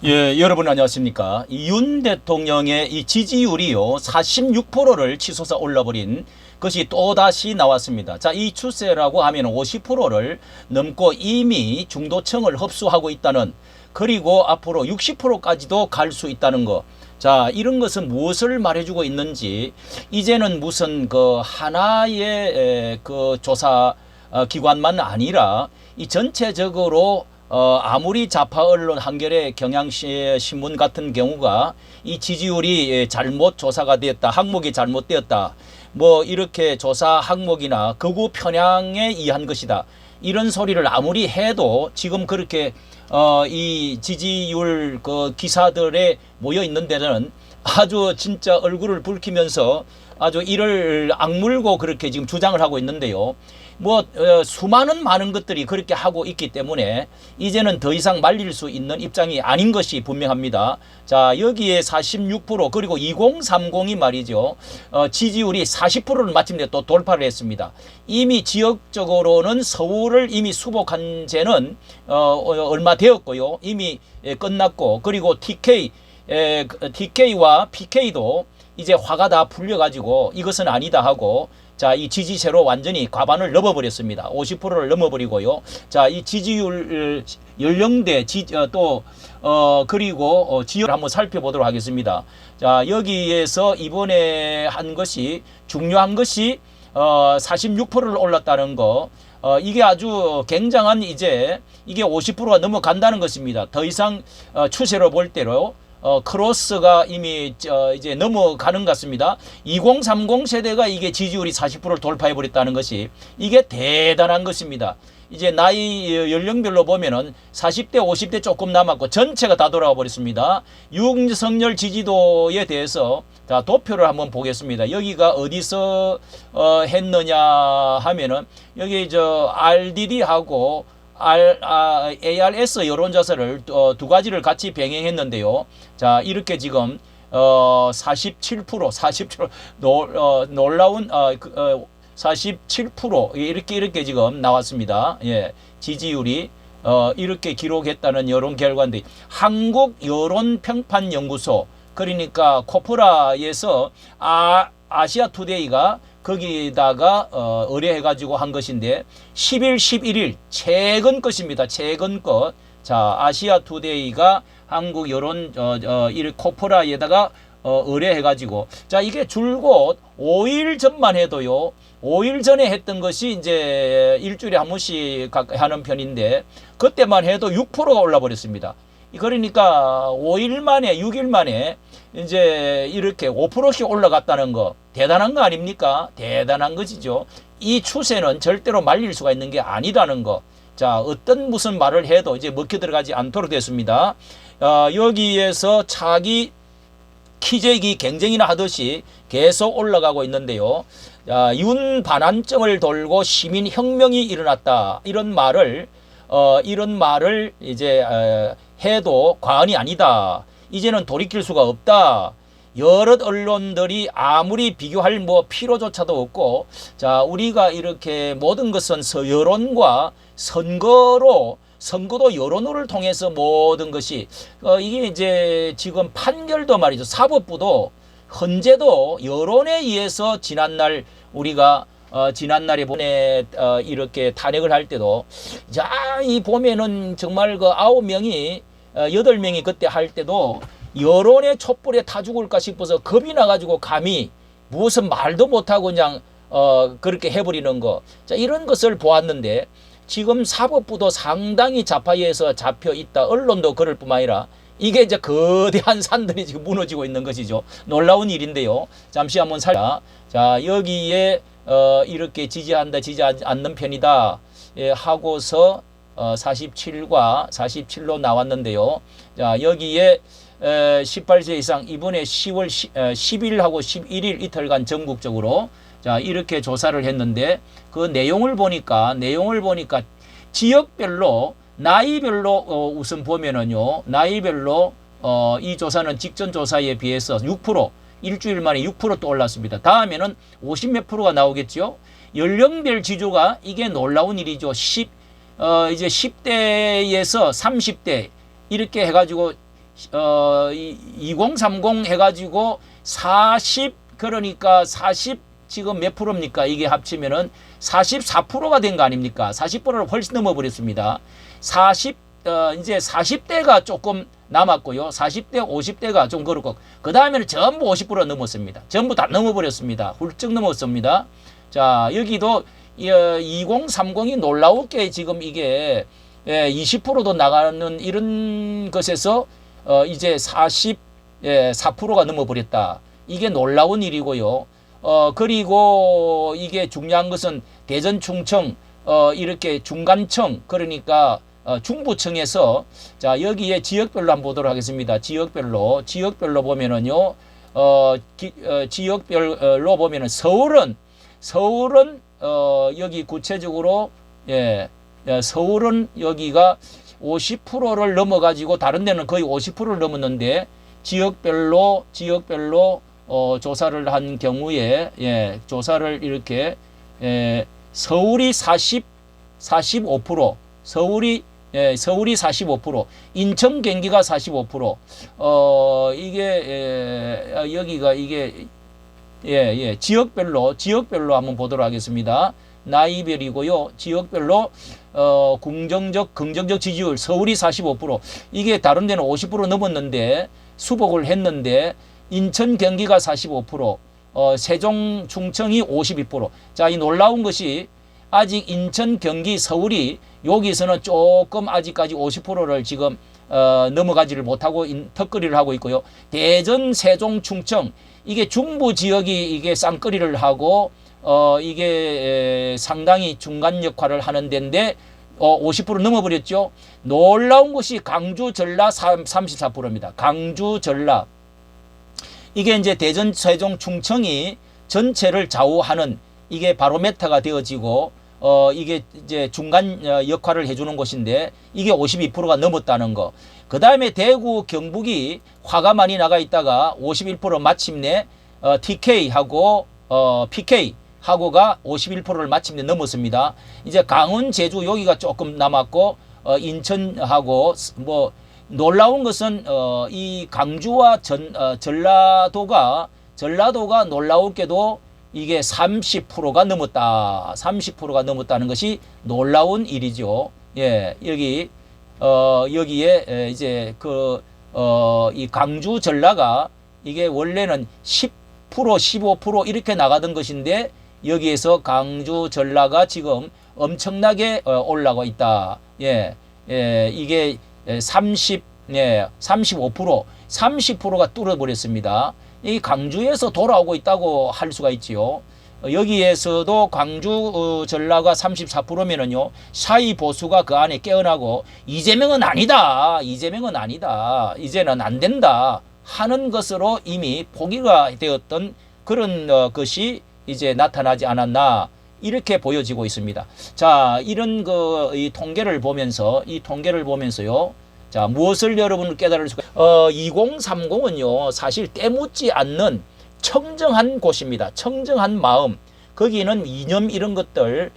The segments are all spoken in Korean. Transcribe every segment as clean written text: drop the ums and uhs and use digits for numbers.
예, 여러분 안녕하십니까. 윤 대통령의 이 지지율이요, 46%를 치솟아 올라버린 것이 또다시 나왔습니다. 자, 이 추세라고 하면 50%를 넘고 이미 중도층을 흡수하고 있다는, 그리고 앞으로 60%까지도 갈 수 있다는 거. 자, 이런 것은 무엇을 말해주고 있는지, 이제는 무슨 그 하나의 그 조사 기관만 아니라 이 전체적으로 아무리 좌파 언론 한겨레 경향신문 같은 경우가 이 지지율이 잘못 조사가 되었다, 항목이 잘못되었다, 뭐 이렇게 조사 항목이나 극우 편향에 의한 것이다, 이런 소리를 아무리 해도 지금 그렇게 이 지지율 그 기사들에 모여 있는 데는 아주 진짜 얼굴을 붉히면서 아주 이를 악물고 그렇게 지금 주장을 하고 있는데요. 뭐 수많은 많은 것들이 그렇게 하고 있기 때문에 이제는 더 이상 말릴 수 있는 입장이 아닌 것이 분명합니다. 자, 여기에 46% 그리고 2030이 말이죠. 지지율이 40%를 마침내 또 돌파를 했습니다. 이미 지역적으로는 서울을 이미 수복한 지는 얼마 되었고요. 이미 끝났고, 그리고 TK와 PK도 이제 화가 다 풀려가지고 이것은 아니다 하고, 자, 이 지지세로 완전히 과반을 넘어버렸습니다. 50%를 넘어버리고요. 자, 이 지지율 연령대 그리고 지역을 한번 살펴보도록 하겠습니다. 자, 여기에서 이번에 한 것이 중요한 것이 46%를 올랐다는 거. 이게 아주 굉장한, 이제 이게 50%가 넘어간다는 것입니다. 더 이상 추세로 볼 때로 크로스가 이미 이제 넘어가는 것 같습니다. 2030 세대가 이게 지지율이 40%를 돌파해 버렸다는 것이, 이게 대단한 것입니다. 이제 나이 연령별로 보면은 40대 50대 조금 남았고 전체가 다 돌아와 버렸습니다. 윤석열 지지도에 대해서 자, 도표를 한번 보겠습니다. 여기가 어디서 했느냐 하면은 여기 RDD하고 ARS 여론조사를 두 가지를 같이 병행했는데요. 자, 이렇게 지금 47% 놀라운 47% 이렇게 지금 나왔습니다. 예, 지지율이 이렇게 기록했다는 여론 결과인데, 한국 여론평판연구소, 그러니까 코프라에서 아시아 투데이가 거기다가 의뢰해가지고 한 것인데, 10일, 11일 최근 것입니다. 최근 것. 자, 아시아 투데이가 한국 여론 코프라에다가 의뢰해가지고, 자, 이게 줄곧 5일 전만 해도요, 5일 전에 했던 것이 이제 일주일에 한 번씩 하는 편인데, 그때만 해도 6%가 올라버렸습니다. 그러니까 5일 만에, 6일 만에 이제 이렇게 5%씩 올라갔다는 거, 대단한 거 아닙니까? 대단한 것이죠. 이 추세는 절대로 말릴 수가 있는 게 아니라는 거. 자, 어떤 무슨 말을 해도 이제 먹혀 들어가지 않도록 됐습니다. 여기에서 차기 키재기 경쟁이나 하듯이 계속 올라가고 있는데요. 윤 반환점을 돌고 시민혁명이 일어났다, 이런 말을 이제 해도 과언이 아니다. 이제는 돌이킬 수가 없다. 여러 언론들이 아무리 비교할 뭐 필요조차도 없고, 자, 우리가 이렇게 모든 것은 여론과 선거도 여론을 통해서 모든 것이 이게 이제 지금 판결도 말이죠. 사법부도 헌재도 여론에 의해서 지난날 우리가 지난날에 이렇게 탄핵을 할 때도, 자, 이 보면은 정말 그 9명이 8명이 그때 할 때도 여론의 촛불에 타 죽을까 싶어서 겁이 나가지고 감히 무슨 말도 못하고 그냥 그렇게 해버리는 거. 자, 이런 것을 보았는데, 지금 사법부도 상당히 좌파에서 잡혀 있다. 언론도 그럴 뿐만 아니라 이게 이제 거대한 산들이 지금 무너지고 있는 것이죠. 놀라운 일인데요. 잠시 한번 자, 여기에 이렇게 지지한다, 지지하지 않는 편이다, 예, 하고서 47과 47로 나왔는데요. 자, 여기에 18세 이상 이번에 10월 10일하고 11일 이틀간 전국적으로, 자, 이렇게 조사를 했는데, 그 내용을 보니까 지역별로 나이별로 우선 보면은요, 나이별로 이 조사는 직전 조사에 비해서 6%, 일주일 만에 6%또 올랐습니다. 다음에는 50 몇 프로가 나오겠죠. 연령별 지조가 이게 놀라운 일이죠. 이제 10대에서 30대 이렇게 해가지고 2030 해가지고 40 그러니까 40 지금 몇 프로입니까? 이게 합치면은 44%가 된 거 아닙니까? 40%를 훨씬 넘어버렸습니다. 이제 40대가 조금 남았고요. 40대, 50대가 좀 그렇고, 그 다음에는 전부 50% 넘었습니다. 전부 다 넘어버렸습니다. 훌쩍 넘었습니다. 자, 여기도 2030이 놀라웠게 지금 이게 20%도 나가는 이런 것에서 이제 44%가 넘어버렸다. 이게 놀라운 일이고요. 그리고 이게 중요한 것은 대전, 충청, 이렇게 중간청, 그러니까 중부청에서, 자, 여기에 지역별로 한번 보도록 하겠습니다. 지역별로 보면은요, 지역별로 보면은 서울은, 여기 구체적으로, 서울은 여기가 50%를 넘어가지고 다른 데는 거의 50%를 넘었는데, 지역별로, 조사를 한 경우에, 조사를 이렇게, 서울이 45%, 서울이 45%, 인천, 경기가 45%, 여기가 지역별로 한번 보도록 하겠습니다. 나이별이고요. 지역별로, 긍정적 지지율, 서울이 45%, 이게 다른 데는 50% 넘었는데, 수복을 했는데, 인천, 경기가 45%, 세종, 충청이 52%. 자, 이 놀라운 것이 아직 인천, 경기, 서울이 여기서는 조금 아직까지 50%를 지금 넘어가지를 못하고 턱걸이를 하고 있고요. 대전, 세종, 충청, 이게 중부 지역이 이게 쌍거리를 하고 이게 상당히 중간 역할을 하는 데인데 50% 넘어버렸죠. 놀라운 것이 강주, 전라 34%입니다. 강주, 전라. 이게 이제 대전, 세종, 충청이 전체를 좌우하는 이게 바로메타가 되어지고 이게 이제 중간 역할을 해주는 곳인데 이게 52%가 넘었다는 거. 그 다음에 대구, 경북이 화가 많이 나가 있다가 51% 마침내 TK하고 PK하고가 51%를 마침내 넘었습니다. 이제 강원, 제주 여기가 조금 남았고 인천하고 뭐 놀라운 것은 이 강주와 전라도가 놀라운게도 이게 30%가 넘었다. 30%가 넘었다는 것이 놀라운 일이죠. 예, 여기에 이제 이 강주, 전라가 이게 원래는 10%, 15% 이렇게 나가던 것인데 여기에서 강주, 전라가 지금 엄청나게 올라가 있다. 이게 35%가 뚫어버렸습니다. 이 강주에서 돌아오고 있다고 할 수가 있지요. 여기에서도 강주, 전라가 34%면은요, 샤이 보수가 그 안에 깨어나고, 이재명은 아니다. 이제는 안 된다. 하는 것으로 이미 포기가 되었던 그런 것이 이제 나타나지 않았나. 이렇게 보여지고 있습니다. 자, 이런 이 통계를 보면서요. 자, 무엇을 여러분은 깨달을 수가 2030은요, 사실 때묻지 않는 청정한 곳입니다. 청정한 마음. 거기는 이념 이런 것들을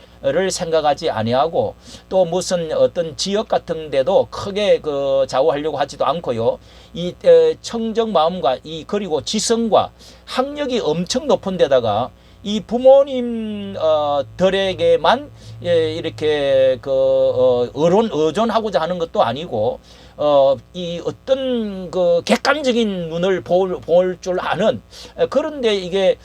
생각하지 아니하고 또 무슨 어떤 지역 같은 데도 크게 좌우하려고 하지도 않고요. 이 청정 마음과 그리고 지성과 학력이 엄청 높은 데다가 이 부모님들에게만 이렇게 의존하고자 하는 것도 아니고 이 어떤 객관적인 눈을 볼 줄 아는, 그런데 이게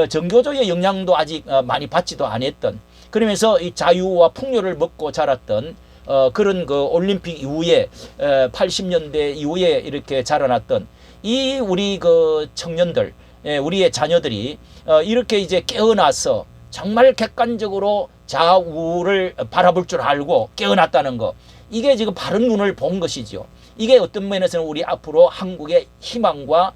정교조의 영향도 아직 많이 받지도 않았던, 그러면서 이 자유와 풍요를 먹고 자랐던 그런 올림픽 이후에 80년대 이후에 이렇게 자라났던 이 우리 청년들, 우리의 자녀들이 이렇게 이제 깨어나서 정말 객관적으로 좌우를 바라볼 줄 알고 깨어났다는 거, 이게 지금 바른 눈을 본 것이죠. 이게 어떤 면에서는 우리 앞으로 한국의 희망과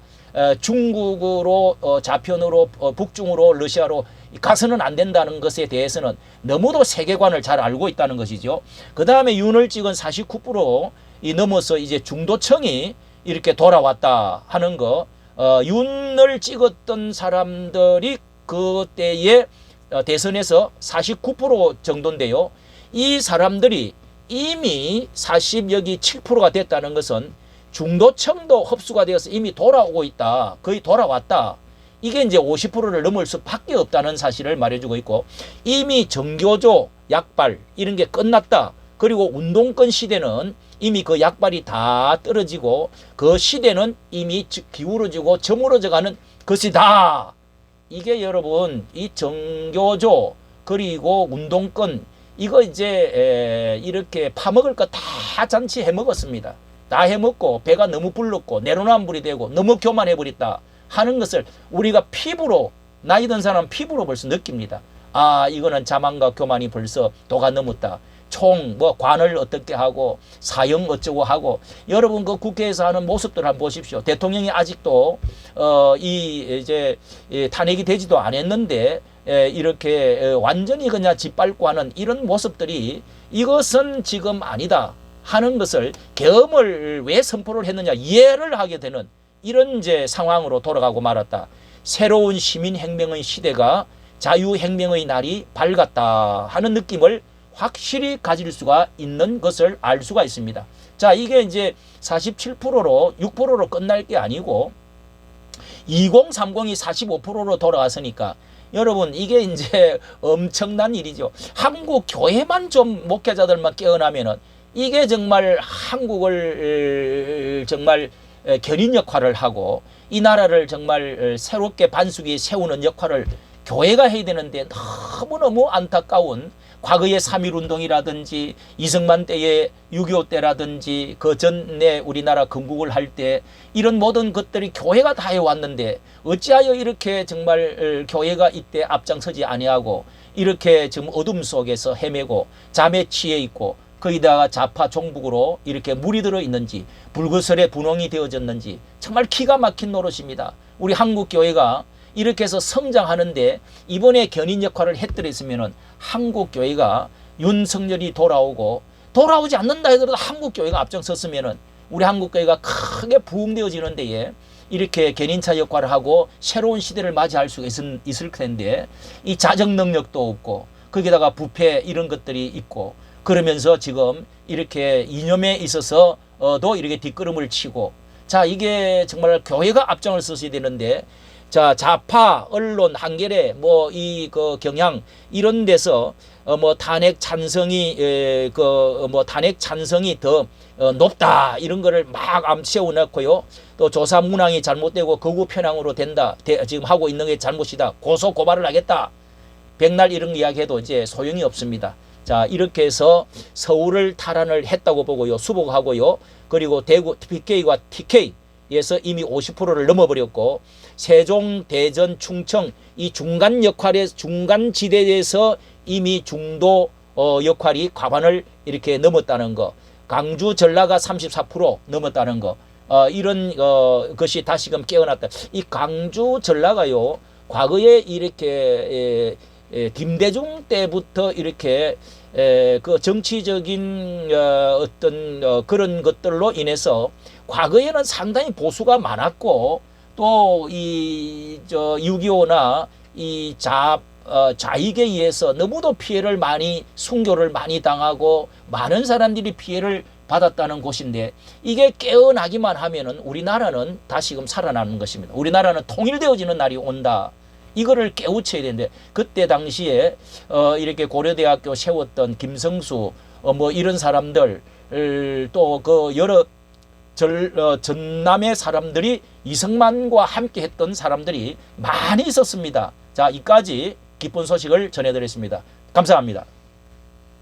중국으로 좌편으로 북중으로 러시아로 가서는 안 된다는 것에 대해서는 너무도 세계관을 잘 알고 있다는 것이죠. 그 다음에 윤을 찍은 49% 넘어서 이제 중도층이 이렇게 돌아왔다 하는 거, 윤을 찍었던 사람들이 그때의 대선에서 49% 정도인데요. 이 사람들이 이미 7%가 됐다는 것은 중도층도 흡수가 되어서 이미 돌아오고 있다. 거의 돌아왔다. 이게 이제 50%를 넘을 수밖에 없다는 사실을 말해주고 있고, 이미 정교조 약발 이런 게 끝났다. 그리고 운동권 시대는 이미 그 약발이 다 떨어지고 그 시대는 이미 기울어지고 저물어져 가는 것이다. 이게 여러분 이 정교조 그리고 운동권 이거 이제 이렇게 파먹을 거 다 잔치 해먹었습니다. 다 해먹고 배가 너무 불렀고 내로남불이 되고 너무 교만해버렸다 하는 것을 우리가 피부로, 나이 든 사람 피부로 벌써 느낍니다. 아, 이거는 자만과 교만이 벌써 도가 넘었다. 뭐 관을 어떻게 하고 사형 어쩌고 하고, 여러분 그 국회에서 하는 모습들 한번 보십시오. 대통령이 아직도 이제 탄핵이 되지도 않았는데 이렇게 완전히 그냥 짓밟고 하는 이런 모습들이, 이것은 지금 아니다 하는 것을 계엄을 왜 선포를 했느냐 이해를 하게 되는 이런 이제 상황으로 돌아가고 말았다. 새로운 시민혁명의 시대가 자유혁명의 날이 밝았다 하는 느낌을 확실히 가질 수가 있는 것을 알 수가 있습니다. 자, 이게 이제 47%로 6%로 끝날 게 아니고 2030이 45%로 돌아왔으니까 여러분 이게 이제 엄청난 일이죠. 한국 교회만 좀 목회자들만 깨어나면은 이게 정말 한국을 정말 견인 역할을 하고 이 나라를 정말 새롭게 반수기 세우는 역할을 교회가 해야 되는데, 너무너무 안타까운 과거의 3.1운동이라든지 이승만 때의 6.25 때라든지 그 전에 우리나라 건국을 할 때 이런 모든 것들이 교회가 다 해왔는데 어찌하여 이렇게 정말 교회가 이때 앞장서지 아니하고 이렇게 지금 어둠 속에서 헤매고 잠에 취해 있고 거기다가 좌파 종북으로 이렇게 물이 들어 있는지, 불구설에 분홍이 되어졌는지 정말 기가 막힌 노릇입니다. 우리 한국 교회가 이렇게 해서 성장하는데 이번에 견인 역할을 했더랬으면은 한국 교회가 윤석열이 돌아오지 않는다 하더라도 한국 교회가 앞장섰으면은 우리 한국 교회가 크게 부흥되어지는 데에 이렇게 견인차 역할을 하고 새로운 시대를 맞이할 수가 있을 텐데, 이 자정 능력도 없고 거기다가 부패 이런 것들이 있고 그러면서 지금 이렇게 이념에 있어서도 이렇게 뒷걸음을 치고, 자, 이게 정말 교회가 앞장을 서야 되는데, 자, 좌파 언론 한겨레 뭐 이 그 경향 이런 데서 뭐 탄핵 찬성이 탄핵 찬성이 더 높다 이런 거를 막 암세워 놓고요. 또 조사 문항이 잘못되고 거구 편향으로 된다. 지금 하고 있는 게 잘못이다. 고소 고발을 하겠다. 백날 이런 이야기해도 이제 소용이 없습니다. 자, 이렇게 해서 서울을 탈환을 했다고 보고요. 수복하고요. 그리고 대구 PK와 TK에서 이미 50%를 넘어버렸고, 세종, 대전, 충청 이 중간 역할의 중간 지대에서 이미 중도 역할이 과반을 이렇게 넘었다는 거, 강주, 전라가 34% 넘었다는 거, 이런 것이 다시금 깨어났다. 이 강주, 전라가요, 과거에 이렇게 김대중 때부터 이렇게 그 정치적인 어떤 그런 것들로 인해서 과거에는 상당히 보수가 많았고, 또 이 6.25나 이 좌익에 의해서 너무도 피해를 많이, 순교를 많이 당하고 많은 사람들이 피해를 받았다는 곳인데, 이게 깨어나기만 하면은 우리나라는 다시금 살아나는 것입니다. 우리나라는 통일되어지는 날이 온다. 이거를 깨우쳐야 되는데, 그때 당시에 이렇게 고려대학교 세웠던 김성수 뭐 이런 사람들, 또 그 여러 전남의 사람들이, 이승만과 함께 했던 사람들이 많이 있었습니다. 자, 이까지 기쁜 소식을 전해드렸습니다. 감사합니다.